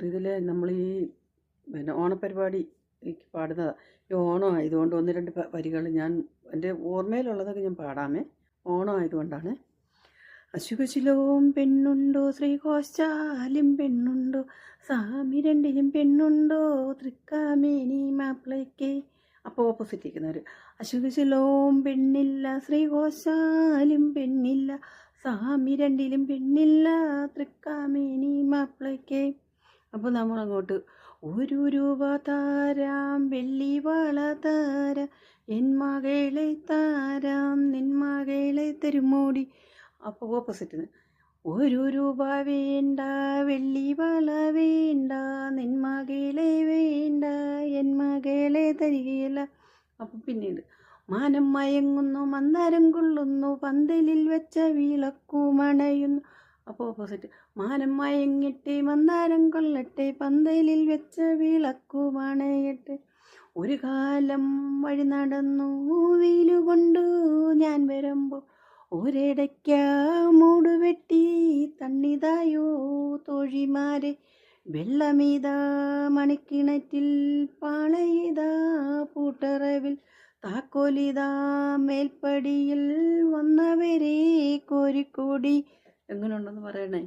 ഇതിൽ നമ്മൾ ഈ ഓണപ്പരിപാടി പാടുന്നതാണ്. ഈ ഓണം ആയതുകൊണ്ട് 1-2 വരികൾ ഞാൻ എൻ്റെ ഓർമ്മയിലുള്ളതൊക്കെ ഞാൻ പാടാമേ. ഓണം ആയതുകൊണ്ടാണ്. അശുഭശിലവും പെണ്ണുണ്ടോ, ശ്രീഘോഷാലും പെണ്ണുണ്ടോ, സ്വാമി രണ്ടിലും പെണ്ണുണ്ടോ, തൃക്കാമേനി മാപ്പിളയ്ക്ക്. അപ്പോൾ ഓപ്പോസിറ്റ് ഇരിക്കുന്നവർ അശുഭശിലവും പെണ്ണില്ല, ശ്രീഘോഷാലും പെണ്ണില്ല, സ്വാമി രണ്ടിലും പെണ്ണില്ല, തൃക്കാമേനി മാപ്പിളയ്ക്ക്. അപ്പോൾ നമ്മളങ്ങോട്ട് 1 രൂപ താരാം, വെള്ളി വള താരാം, എൻ മകളെ താരാം, നിൻ മകളെ തരുമോടി. അപ്പോൾ ഓപ്പോസിറ്റിന് 1 രൂപ വേണ്ട, വെള്ളി വള വേണ്ട, നിൻ മകളെ വേണ്ട, എൻ മകളെ തരികയില്ല. അപ്പോൾ പിന്നീട് മാനം മയങ്ങുന്നു, മന്ദാരം കൊള്ളുന്നു, പന്തലിൽ വെച്ച വിളക്കുമണയുന്നു. അപ്പോൾ ഓപ്പോസിറ്റ് മാനം മയങ്ങട്ടെ, മന്ദാരം കൊള്ളട്ടെ, പന്തലിൽ വെച്ച വിളക്കുമണയട്ടെ. ഒരു കാലം വഴി നടന്നു വെയിലുകൊണ്ടു ഞാൻ വരുമ്പോൾ, ഒരിടയ്ക്ക മൂടുവെട്ടി തണ്ണിതായോ തോഴിമാരെ, വെള്ളമീതാ മണിക്കിണറ്റിൽ, പാളയിതാ പൂട്ടറവിൽ, താക്കോലിതാ മേൽപ്പടിയിൽ, വന്നവരെ കോരിക്കൂടി. എങ്ങനെയുണ്ടെന്ന് പറയണേ.